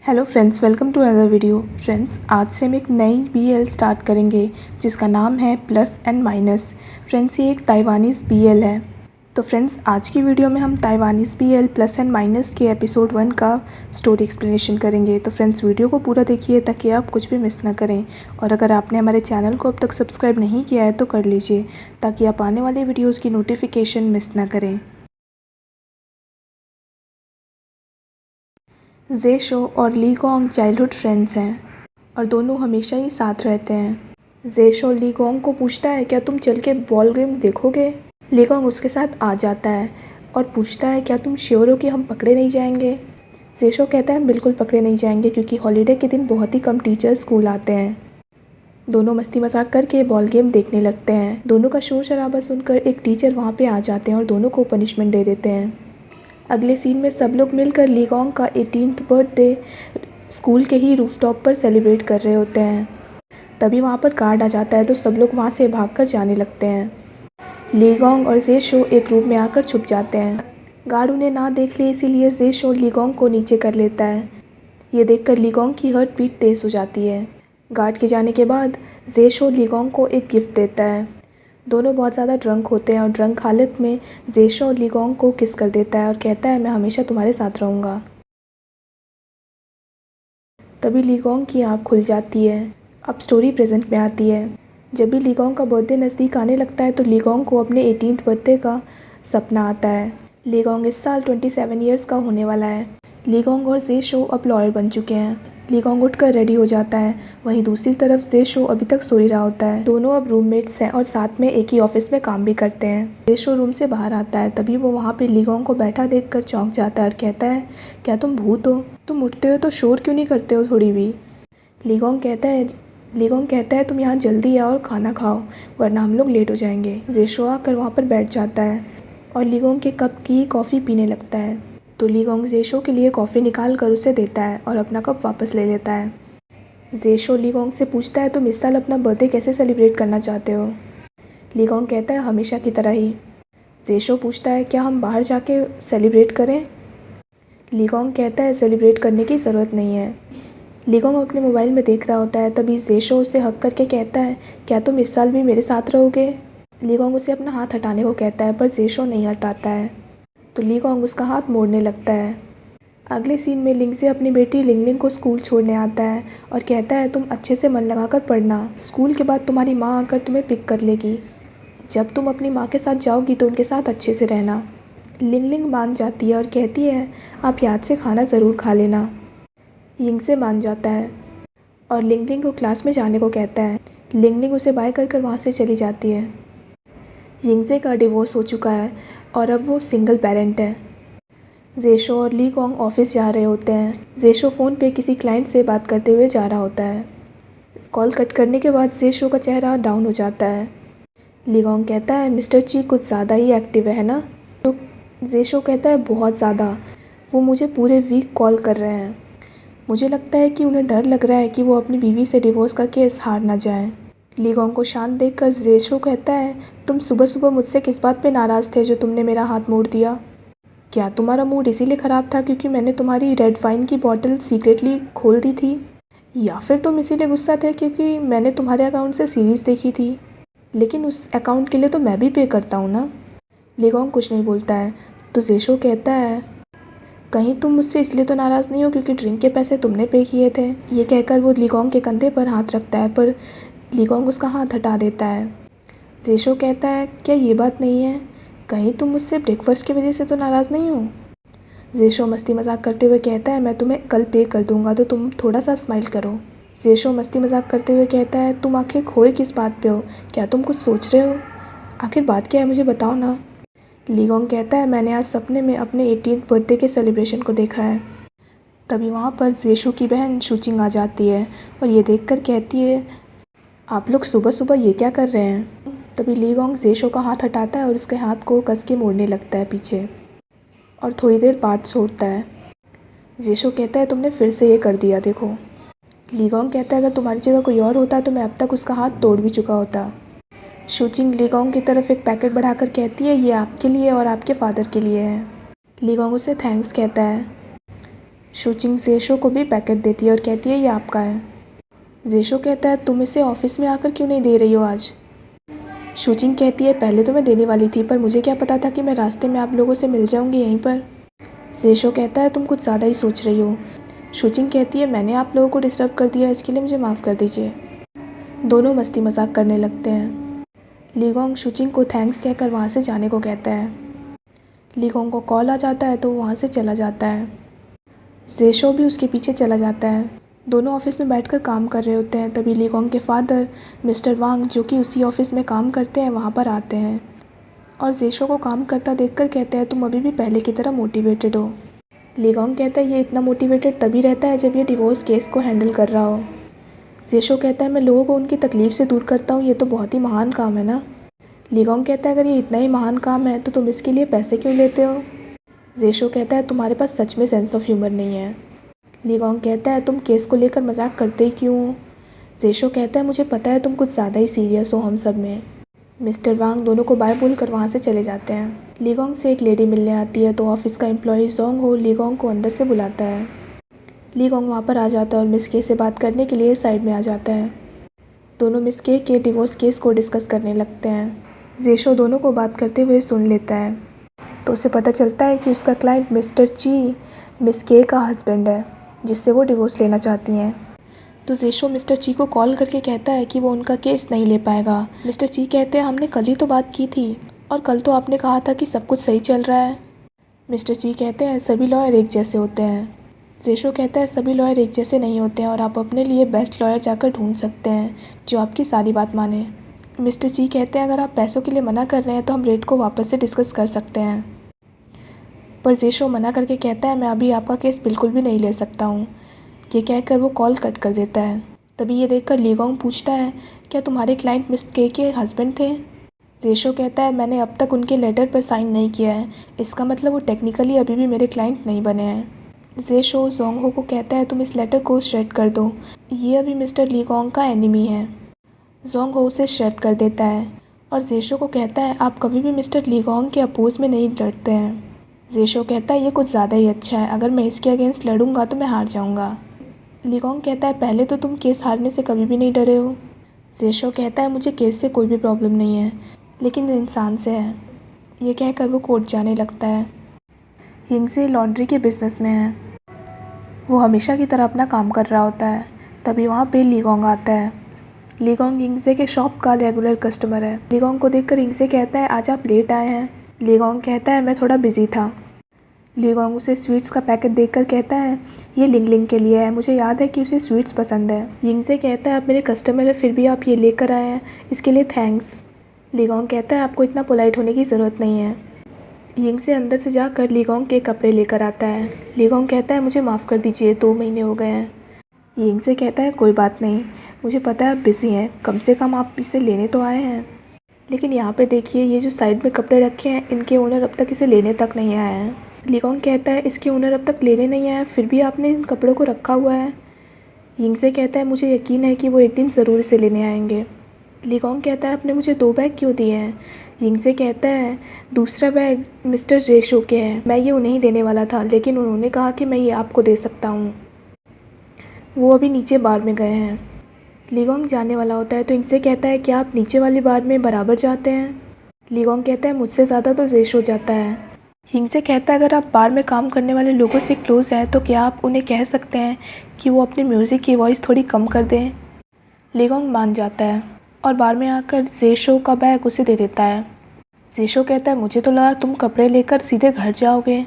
Hello friends, welcome to other video. Friends, आज से हम एक नई बीएल स्टार्ट करेंगे जिसका नाम है प्लस एंड माइनस। फ्रेंड्स, ये एक ताइवानीज़ बीएल है। तो फ्रेंड्स, आज की वीडियो में हम Taiwanese BL plus and minus के एपिसोड 1 का स्टोरी एक्सप्लेनेशन करेंगे। तो फ्रेंड्स, वीडियो को पूरा देखिए ताकि आप कुछ भी मिस ना करें। और अगर आपने हमारे चैनल को अब तक सब्सक्राइब नहीं किया है तो कर लीजिए ताकि आप आने वाले वीडियोज़ की नोटिफिकेशन मिस ना करें। जे शो और ली गोंग चाइल्डहुड फ्रेंड्स हैं और दोनों हमेशा ही साथ रहते हैं। जे शो ली गोंग को पूछता है, क्या तुम चल के बॉल गेम देखोगे? ली गोंग उसके साथ आ जाता है और पूछता है, क्या तुम श्योर हो कि हम पकड़े नहीं जाएंगे? जे शो कहता है, हम बिल्कुल पकड़े नहीं जाएंगे क्योंकि हॉलीडे के दिन बहुत ही कम टीचर्स स्कूल आते हैं। दोनों मस्ती मजाक करके बॉल गेम देखने लगते हैं। दोनों का शोर शराबा सुनकर एक टीचर वहाँ पे आ जाते हैं और दोनों को पनिशमेंट दे देते हैं। अगले सीन में सब लोग मिलकर ली गोंग का 18th बर्थडे स्कूल के ही रूफटॉप पर सेलिब्रेट कर रहे होते हैं। तभी वहाँ पर गार्ड आ जाता है तो सब लोग वहाँ से भागकर जाने लगते हैं। ली गोंग और जे शो एक रूम में आकर छुप जाते हैं। गार्ड उन्हें ना देख ले इसीलिए जे शो ली गोंग को नीचे कर लेता है। ये देखकर ली गोंग की हार्ट बीट तेज हो जाती है। गार्ड के जाने के बाद जे शो ली गोंग को एक गिफ्ट देता है। दोनों बहुत ज़्यादा ड्रंक होते हैं और ड्रंक हालत में जे शो ली गोंग को किस कर देता है और कहता है, मैं हमेशा तुम्हारे साथ रहूँगा। तभी ली गोंग की आँख खुल जाती है। अब स्टोरी प्रेजेंट में आती है। जब भी ली गोंग का बर्थडे नज़दीक आने लगता है तो ली गोंग को अपने 18th बर्थडे का सपना आता है। ली गोंग इस साल 27 ईयर्स का होने वाला है। ली गोंग और जे शो अब लॉयर बन चुके हैं। ली गोंग उठकर रेडी हो जाता है। वहीं दूसरी तरफ जे शो अभी तक सो ही रहा होता है। दोनों अब रूममेट्स हैं और साथ में एक ही ऑफिस में काम भी करते हैं। जे शो रूम से बाहर आता है तभी वो वहाँ पे ली गोंग को बैठा देखकर चौंक जाता है और कहता है, क्या तुम भूत हो? तुम उठते हो तो शोर क्यों नहीं करते हो थोड़ी भी? ली गोंग कहता है तुम यहाँ जल्दी आओ और खाना खाओ वरना हम लोग लेट हो जाएंगे। जे शो आकर वहाँ पर बैठ जाता है और ली गोंग के कप की कॉफ़ी पीने लगता है। तो ली गोंग जे शो के लिए कॉफ़ी निकाल कर उसे देता है और अपना कप वापस ले लेता है। जे शो ली गोंग से पूछता है, तुम इस साल अपना बर्थडे कैसे सेलिब्रेट करना चाहते हो? ली गोंग कहता है, हमेशा की तरह ही। जे शो पूछता है, क्या हम बाहर जाके सेलिब्रेट करें? ली गोंग कहता है, सेलिब्रेट करने की ज़रूरत नहीं है। ली गोंग अपने मोबाइल में देख रहा होता है तभी जे शो उसे हक करके कहता है, क्या तुम इस साल भी मेरे साथ रहोगे? ली गोंग उसे अपना हाथ हटाने को कहता है पर जे शो नहीं हटाता है। तो ली गोंग उसका हाथ मोड़ने लगता है। अगले सीन में लिंग से अपनी बेटी लिंग लिंग को स्कूल छोड़ने आता है और कहता है, तुम अच्छे से मन लगाकर पढ़ना, स्कूल के बाद तुम्हारी माँ आकर तुम्हें पिक कर लेगी। जब तुम अपनी माँ के साथ जाओगी तो उनके साथ अच्छे से रहना। लिंग लिंग मान जाती है और कहती है, आप याद से खाना ज़रूर खा लेना। यिंग से मान जाता है और लिंग लिंग को क्लास में जाने को कहता है। लिंग लिंग उसे बाय कर वहाँ से चली जाती है। यिंगजे का डिवोर्स हो चुका है और अब वो सिंगल पेरेंट है। जे शो और ली गोंग ऑफिस जा रहे होते हैं। जे शो फ़ोन पे किसी क्लाइंट से बात करते हुए जा रहा होता है। कॉल कट करने के बाद जे शो का चेहरा डाउन हो जाता है। ली गोंग कहता है, मिस्टर ची कुछ ज़्यादा ही एक्टिव है ना? तो जे शो कहता है, बहुत ज़्यादा। वो मुझे पूरे वीक कॉल कर रहे हैं। मुझे लगता है कि उन्हें डर लग रहा है कि वो अपनी बीवी से डिवोर्स का केस हार ना जाए। ली गोंग को शांत देखकर जे शो कहता है, तुम सुबह सुबह मुझसे किस बात पे नाराज़ थे जो तुमने मेरा हाथ मोड़ दिया? क्या तुम्हारा मूड इसीलिए ख़राब था क्योंकि मैंने तुम्हारी रेड वाइन की बॉटल सीक्रेटली खोल दी थी? या फिर तुम इसीलिए गुस्सा थे क्योंकि मैंने तुम्हारे अकाउंट से सीरीज़ देखी थी? लेकिन उस अकाउंट के लिए तो मैं भी पे करता हूँ ना। ली गोंग कुछ नहीं बोलता है। तो जे शो कहता है, कहीं तुम मुझसे इसलिए तो नाराज़ नहीं हो क्योंकि ड्रिंक के पैसे तुमने पे किए थे? ये कहकर वो ली गोंग के कंधे पर हाथ रखता है पर ली गोंग उसका हाथ हटा देता है। जे शो कहता है, क्या ये बात नहीं है? कहीं तुम मुझसे ब्रेकफास्ट की वजह से तो नाराज़ नहीं हो? जे शो मस्ती मजाक करते हुए कहता है, मैं तुम्हें कल पे कर दूंगा तो तुम थोड़ा सा स्माइल करो। जे शो मस्ती मजाक करते हुए कहता है, तुम आखिर खोए किस बात पे हो? क्या तुम कुछ सोच रहे हो? आखिर बात क्या है, मुझे बताओ ना। ली गोंग कहता है, मैंने आज सपने में अपने 18th बर्थडे के सेलिब्रेशन को देखा है। तभी वहाँ पर जे शो की बहन शुचिंग आ जाती है और ये देखकर कहती है, आप लोग सुबह सुबह ये क्या कर रहे हैं? तभी ली गोंग जे शो का हाथ हटाता है और उसके हाथ को कस के मोड़ने लगता है पीछे और थोड़ी देर बाद छोड़ता है। जे शो कहता है, तुमने फिर से ये कर दिया देखो। ली गोंग कहता है, अगर तुम्हारी जगह कोई और होता तो मैं अब तक उसका हाथ तोड़ भी चुका होता। शुचिंग ली गोंग की तरफ एक पैकेट बढ़ाकर कहती है, ये आपके लिए और आपके फादर के लिए है। ली गोंग उसे थैंक्स कहता है। शूचिंग जेशो को भी पैकेट देती है और कहती है ये आपका है। जेशो कहता है तुम इसे ऑफिस में आकर क्यों नहीं दे रही हो आज। शूचिंग कहती है पहले तो मैं देने वाली थी पर मुझे क्या पता था कि मैं रास्ते में आप लोगों से मिल जाऊंगी यहीं पर। जेशो कहता है तुम कुछ ज़्यादा ही सोच रही हो। शूचिंग कहती है मैंने आप लोगों को डिस्टर्ब कर दिया, इसके लिए मुझे माफ़ कर दीजिए। दोनों मस्ती मजाक करने लगते हैं। लीगोंग शूचिंग को थैंक्स कहकर वहाँ से जाने को कहता है। लीगोंग को कॉल आ जाता है तो वो वहाँ से चला जाता है। जेशो भी उसके पीछे चला जाता है। दोनों ऑफिस में बैठकर काम कर रहे होते हैं। तभी लीगोंग के फादर मिस्टर वांग जो कि उसी ऑफिस में काम करते हैं वहाँ पर आते हैं और जेशो को काम करता देखकर कहते हैं तुम अभी भी पहले की तरह मोटिवेटेड हो। लीगोंग कहता है ये इतना मोटिवेटेड तभी रहता है जब ये डिवोर्स केस को हैंडल कर रहा हो। जेशो कहता है मैं लोगों को उनकी तकलीफ़ से दूर करता हूँ, ये तो बहुत ही महान काम है ना। लीगोंग कहता है अगर ये इतना ही महान काम है तो तुम इसके लिए पैसे क्यों लेते हो। जेशो कहता है तुम्हारे पास सच में सेंस ऑफ ह्यूमर नहीं है। लीगोंग कहता है तुम केस को लेकर मजाक करते ही क्यों हो। जेशो कहता है मुझे पता है तुम कुछ ज़्यादा ही सीरियस हो हम सब में। मिस्टर वांग दोनों को बाय बोलकर वहाँ से चले जाते हैं। लीगोंग से एक लेडी मिलने आती है तो ऑफिस का एम्प्लॉय जोंग हो लीगोंग को अंदर से बुलाता है। लीगोंग वहाँ पर आ जाता है और मिस के से बात करने के लिए साइड में आ जाता है। दोनों मिस के डिवोर्स केस को डिस्कस करने लगते हैं। जेशो दोनों को बात करते हुए सुन लेता है तो उसे पता चलता है कि उसका क्लाइंट मिस्टर ची मिस के का हस्बैंड है जिससे वो डिवोर्स लेना चाहती हैं। तो जेशो मिस्टर ची को कॉल करके कहता है कि वो उनका केस नहीं ले पाएगा। मिस्टर ची कहते हैं हमने कल ही तो बात की थी और कल तो आपने कहा था कि सब कुछ सही चल रहा है। मिस्टर ची कहते हैं सभी लॉयर एक जैसे होते हैं। जेशो कहता है सभी लॉयर एक जैसे नहीं होते हैं और आप अपने लिए बेस्ट लॉयर जाकर ढूंढ सकते हैं जो आपकी सारी बात माने। मिस्टर ची कहते हैं अगर आप पैसों के लिए मना कर रहे हैं तो हम रेट को वापस से डिस्कस कर सकते हैं। पर जेशो मना करके कहता है मैं अभी आपका केस बिल्कुल भी नहीं ले सकता हूँ। ये कहकर वो कॉल कट कर देता है। तभी ये देखकर लीगोंग पूछता है क्या तुम्हारे क्लाइंट मिस्टर के हस्बैंड थे। जेशो कहता है मैंने अब तक उनके लेटर पर साइन नहीं किया है, इसका मतलब वो टेक्निकली अभी भी मेरे क्लाइंट नहीं बने हैं। जेशो जोंग हो को कहता है तुम इस लेटर को श्रेड कर दो, ये अभी मिस्टर लीगोंग का एनिमी है। जोंग हो उसे श्रेड कर देता है और जेशो को कहता है आप कभी भी मिस्टर लीगोंग के अपोज में नहीं लड़ते हैं। जेशो कहता है ये कुछ ज़्यादा ही अच्छा है, अगर मैं इसके अगेंस्ट लड़ूंगा तो मैं हार जाऊंगा। लीगोंग कहता है पहले तो तुम केस हारने से कभी भी नहीं डरे हो। जेशो कहता है मुझे केस से कोई भी प्रॉब्लम नहीं है लेकिन इंसान से है। ये कहकर वो कोर्ट जाने लगता है। यिंगजे लॉन्ड्री के बिज़नेस में है। वो हमेशा की तरह अपना काम कर रहा होता है। तभी वहाँ पे लीगोंग आता है। लीगोंग यिंगजे के शॉप का रेगुलर कस्टमर है। लीगोंग को देखकर यिंगजे कहता है आज आप लेट आए हैं। लीगोंग कहता है मैं थोड़ा बिजी था। लीगोंग उसे स्वीट्स का पैकेट देखकर कहता है ये लिंग लिंग के लिए है, मुझे याद है कि उसे स्वीट्स पसंद है। यिंगजे कहता है आप मेरे कस्टमर है फिर भी आप ये लेकर आए हैं, इसके लिए थैंक्स। लीगोंग कहता है आपको इतना पोलाइट होने की ज़रूरत नहीं है। यिंगजे अंदर से जाकर लीगोंग के कपड़े लेकर आता है। लीगोंग कहता है मुझे माफ़ कर दीजिए 2 महीने हो गए हैं। यिंगजे कहता है कोई बात नहीं, मुझे पता है आप बिज़ी हैं, कम से कम आप इसे लेने तो आए हैं। लेकिन यहाँ पे देखिए ये जो साइड में कपड़े रखे हैं इनके ओनर अब तक इसे लेने तक नहीं आए हैं। लीगोंग कहता है इसके ओनर अब तक लेने नहीं आए फिर भी आपने इन कपड़ों को रखा हुआ है। यिंगजे कहता है मुझे यकीन है कि वो एक दिन ज़रूर इसे लेने आएंगे। लीगोंग कहता है आपने मुझे 2 बैग क्यों दिए हैं। यिंगजे कहता है दूसरा बैग मिस्टर जेशो के है, मैं ये उन्हें ही देने वाला था लेकिन उन्होंने कहा कि मैं ये आपको दे सकता हूँ। वो अभी नीचे बार में गए हैं। लीगोंग जाने वाला होता है तो यिंगजे कहता है क्या आप नीचे वाली बार में बराबर जाते हैं। लीगोंग कहता है मुझसे ज़्यादा तो जेशो जाता है। यिंगजे कहता है अगर आप बार में काम करने वाले लोगों से क्लोज हैं तो क्या आप उन्हें कह सकते हैं कि वो अपनी म्यूज़िक की वॉइस थोड़ी कम कर दें। लीगोंग मान जाता है और बार में आकर जेशो का बैग उसे दे देता है। जेशो कहता है मुझे तो लगा तुम कपड़े लेकर सीधे घर जाओगे।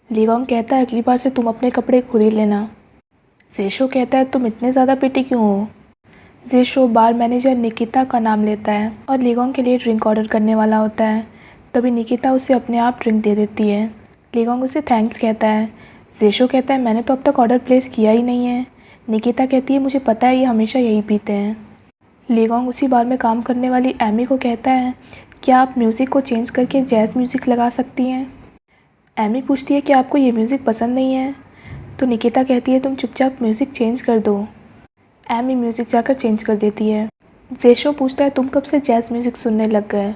लीगोंग कहता है अगली बार से तुम अपने कपड़े खुद ही लेना। जेशो कहता है तुम इतने ज़्यादा पिटी क्यों हो। जेशो बार मैनेजर निकिता का नाम लेता है और लीगोंग के लिए ड्रिंक ऑर्डर करने वाला होता है। तभी निकिता उसे अपने आप ड्रिंक दे देती है। लीगोंग उसे थैंक्स कहता है। जेशो कहता है मैंने तो अब तक ऑर्डर प्लेस किया ही नहीं है। निकिता कहती है मुझे पता है ये हमेशा यही पीते हैं। लीगोंग उसी बार में काम करने वाली एमी को कहता है क्या आप म्यूज़िक को चेंज करके जैज़ म्यूज़िक लगा सकती हैं। एमी पूछती है कि आपको ये म्यूज़िक पसंद नहीं है। तो निकिता कहती है तुम चुपचाप म्यूज़िक चेंज कर दो। एमी म्यूज़िक जाकर चेंज कर देती है। जेशो पूछता है तुम कब से जैज़ म्यूज़िक सुनने लग गए,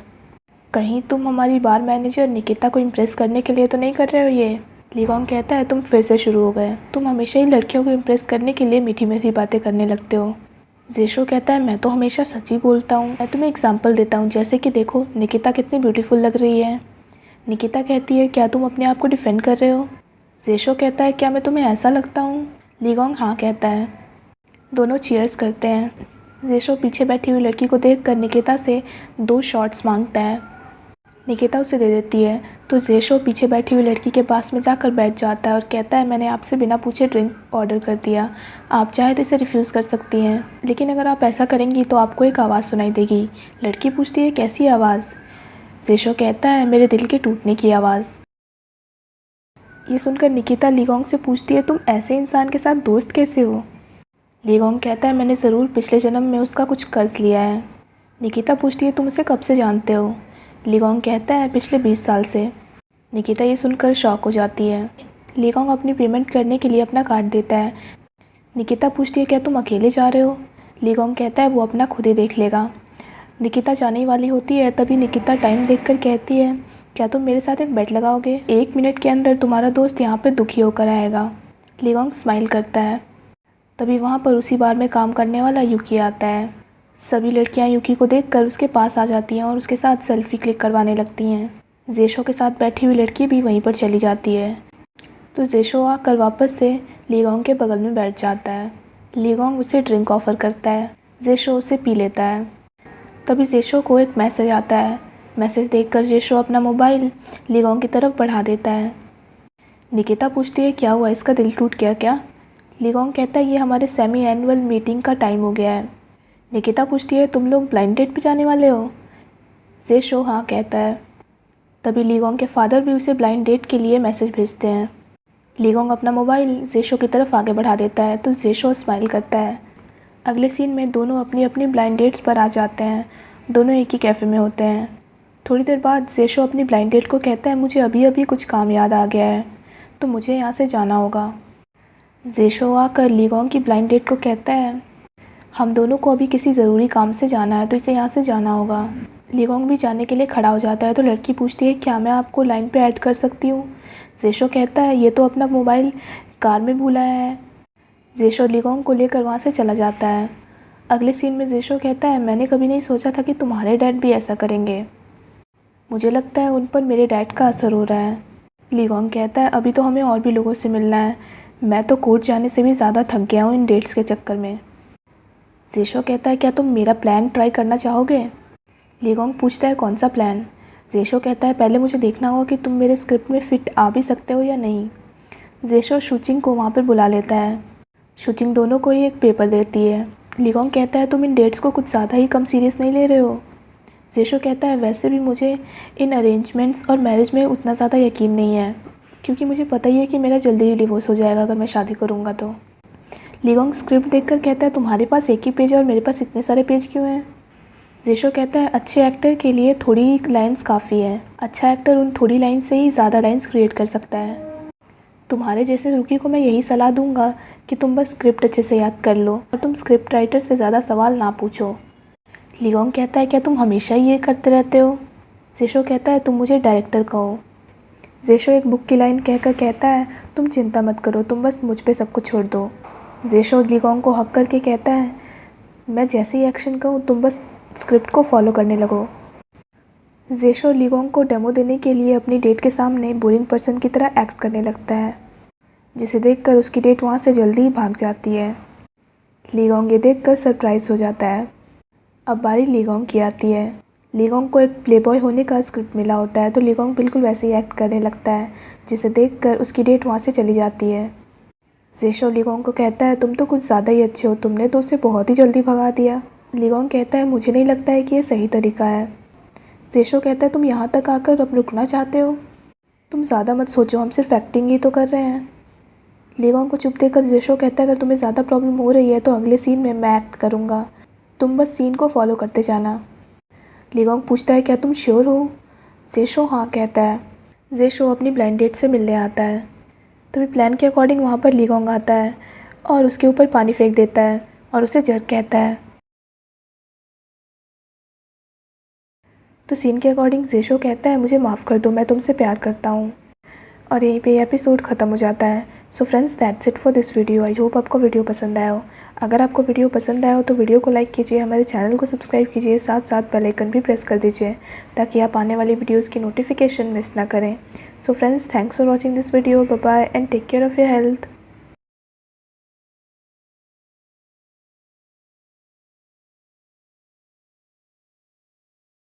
कहीं तुम हमारी बार मैनेजर निकिता को इम्प्रेस करने के लिए तो नहीं कर रहे हो ये। लीगोंग कहता है तुम फिर से शुरू हो गए, तुम हमेशा ही लड़कियों को इम्प्रेस करने के लिए मीठी मीठी बातें करने लगते हो। जेशो कहता है मैं तो हमेशा सच ही बोलता हूँ, मैं तुम्हें एग्जाम्पल देता हूँ, जैसे कि देखो निकिता कितनी ब्यूटीफुल लग रही है। निकिता कहती है क्या तुम अपने आप को डिफेंड कर रहे हो। जेशो कहता है क्या मैं तुम्हें ऐसा लगता हूँ। लीगोंग हाँ कहता है। दोनों चीयर्स करते हैं। जेशो पीछे बैठी हुई लड़की को देखकर निकिता से 2 शॉट्स मांगता है। निकिता उसे दे देती है तो जेशो पीछे बैठी हुई लड़की के पास में जाकर बैठ जाता है और कहता है मैंने आपसे बिना पूछे ड्रिंक ऑर्डर कर दिया, आप चाहे तो इसे रिफ्यूज़ कर सकती हैं, लेकिन अगर आप ऐसा करेंगी तो आपको एक आवाज़ सुनाई देगी। लड़की पूछती है कैसी आवाज़। जेशो कहता है मेरे दिल के टूटने की आवाज़। ये सुनकर निकिता लीगोंग से पूछती है तुम ऐसे इंसान के साथ दोस्त कैसे हो। लीगोंग कहता है मैंने ज़रूर पिछले जन्म में उसका कुछ कर्ज लिया है। निकिता पूछती है तुम उसे कब से जानते हो। लीगोंग कहता है पिछले 20 साल से। निकिता ये सुनकर शॉक हो जाती है। लीगोंग अपनी पेमेंट करने के लिए अपना कार्ड देता है। निकिता पूछती है क्या तुम अकेले जा रहे हो। लीगोंग कहता है वो अपना खुद ही देख लेगा। निकिता जाने वाली होती है तभी निकिता टाइम देखकर कहती है क्या तुम मेरे साथ एक बेट लगाओगे, 1 मिनट के अंदर तुम्हारा दोस्त यहाँ पे दुखी होकर आएगा। लीगोंग स्माइल करता है। तभी वहाँ पर उसी बार में काम करने वाला यूकी आता है। सभी लड़कियाँ यूकी को देखकर उसके पास आ जाती हैं और उसके साथ सेल्फी क्लिक करवाने लगती हैं। जेशो के साथ बैठी हुई लड़की भी वहीं पर चली जाती है तो जेशो आकर वापस से लीगोंग के बगल में बैठ जाता है। लीगोंग उसे ड्रिंक ऑफर करता है। जेशो उसे पी लेता है। तभी जेशो को एक मैसेज आता है। मैसेज देखकर जेशो अपना मोबाइल लीगोंग की तरफ बढ़ा देता है। निकिता पूछती है क्या हुआ, इसका दिल टूट गया क्या। लीगोंग कहता है ये हमारे सेमी एनुअल मीटिंग का टाइम हो गया है। निकिता पूछती है तुम लोग ब्लाइंड डेट पे जाने वाले हो। जेशो हाँ कहता है। तभी लीगोंग के फादर भी उसे ब्लाइंड डेट के लिए मैसेज भेजते हैं। लीगोंग अपना मोबाइल जेशो की तरफ आगे बढ़ा देता है तो जेशो स्माइल करता है। अगले सीन में दोनों अपनी अपनी ब्लाइंड डेट्स पर आ जाते हैं। दोनों एक ही कैफ़े में होते हैं। थोड़ी देर बाद जेशो अपनी ब्लाइंड डेट को कहता है मुझे अभी अभी कुछ काम याद आ गया है तो मुझे यहाँ से जाना होगा। जेशो आकर लीगोंग की ब्लाइंड डेट को कहता है हम दोनों को अभी किसी ज़रूरी काम से जाना है तो इसे यहाँ से जाना होगा। लीगोंग भी जाने के लिए खड़ा हो जाता है तो लड़की पूछती है क्या मैं आपको लाइन पे ऐड कर सकती हूँ। जेशो कहता है ये तो अपना मोबाइल कार में भूला है। जेशो लीगोंग को लेकर वहाँ से चला जाता है। अगले सीन में जेशो कहता है मैंने कभी नहीं सोचा था कि तुम्हारे डैड भी ऐसा करेंगे, मुझे लगता है उन पर मेरे डैड का असर हो रहा है। लीगोंग कहता है अभी तो हमें और भी लोगों से मिलना है, मैं तो कोर्ट जाने से भी ज़्यादा थक गया हूँ इन डेट्स के चक्कर में। जेशो कहता है क्या तुम मेरा प्लान ट्राई करना चाहोगे। लीगोंग पूछता है कौन सा प्लान। जेशो कहता है पहले मुझे देखना होगा कि तुम मेरे स्क्रिप्ट में फ़िट आ भी सकते हो या नहीं। जेशो शुचिंग को वहाँ पर बुला लेता है। शुचिंग दोनों को ही एक पेपर देती है। लीगोंग कहता है तुम इन डेट्स को कुछ ज़्यादा ही कम सीरियस नहीं ले रहे हो। जेशो कहता है वैसे भी मुझे इन अरेंजमेंट्स और मैरिज में उतना ज़्यादा यकीन नहीं है, क्योंकि मुझे पता ही है कि मेरा जल्दी ही डिवोर्स हो जाएगा अगर मैं शादी करूँगा तो। लीगोंग स्क्रिप्ट देखकर कहता है तुम्हारे पास एक ही पेज है और मेरे पास इतने सारे पेज क्यों हैं। जेशो कहता है अच्छे एक्टर के लिए थोड़ी लाइन्स काफ़ी है, अच्छा एक्टर उन थोड़ी लाइन से ही ज़्यादा लाइन्स क्रिएट कर सकता है। तुम्हारे जैसे रुकी को मैं यही सलाह दूंगा कि तुम बस स्क्रिप्ट अच्छे से याद कर लो और तुम स्क्रिप्ट राइटर से ज़्यादा सवाल ना पूछो। लीगोंग कहता है क्या तुम हमेशा ही ये करते रहते हो। जेशो कहता है तुम मुझे डायरेक्टर कहो। जेशो एक बुक की लाइन कहकर कहता है तुम चिंता मत करो, तुम बस मुझ पे सब कुछ छोड़ दो। जेशो लीगोंग को हक करके कहता है मैं जैसे ही एक्शन कहूँ तुम बस स्क्रिप्ट को फॉलो करने लगो। जेशो लीगोंग को डेमो देने के लिए अपनी डेट के सामने बोरिंग पर्सन की तरह एक्ट करने लगता है, जिसे देखकर उसकी डेट वहाँ से जल्दी ही भाग जाती है। लीगोंग ये देखकर सरप्राइज हो जाता है। अब बारी लीगोंग की आती है। लीगोंग को एक प्लेबॉय होने का स्क्रिप्ट मिला होता है तो लीगोंग बिल्कुल वैसे ही एक्ट करने लगता है, जिसे देखकर उसकी डेट वहाँ से चली जाती है। जेशो लीगोंग को कहता है तुम तो कुछ ज़्यादा ही अच्छे हो, तुमने तो उसे बहुत ही जल्दी भगा दिया। लीगोंग कहता है मुझे नहीं लगता है कि ये सही तरीका है। जेशो कहता है तुम यहाँ तक आकर अब रुकना चाहते हो, तुम ज़्यादा मत सोचो, हम सिर्फ एक्टिंग ही तो कर रहे हैं। लीगोंग को चुप देखकर जेशो कहता है अगर तुम्हें ज़्यादा प्रॉब्लम हो रही है तो अगले सीन में मैं एक्ट करूँगा, तुम बस सीन को फॉलो करते जाना। लीगोंग पूछता है क्या तुम श्योर हो। जेशो हाँ कहता है। जेशो अपनी ब्लाइंड डेट से मिलने आता है। तभी प्लान के अकॉर्डिंग वहाँ पर लीगोंग आता है और उसके ऊपर पानी फेंक देता है और उसे जर्क कहता है। तो सीन के अकॉर्डिंग जेशो कहता है मुझे माफ़ कर दो, मैं तुमसे प्यार करता हूँ। और यहीं पे एपिसोड ख़त्म हो जाता है। So friends, that's it for this video. I hope आपको वीडियो पसंद आया हो। अगर आपको वीडियो पसंद आया हो तो वीडियो को लाइक कीजिए, हमारे चैनल को सब्सक्राइब कीजिए, साथ साथ बेल आइकन भी प्रेस कर दीजिए ताकि आप आने वाली वीडियोज़ की नोटिफिकेशन मिस ना करें। So friends, thanks for watching this video. Bye bye and take care of your health.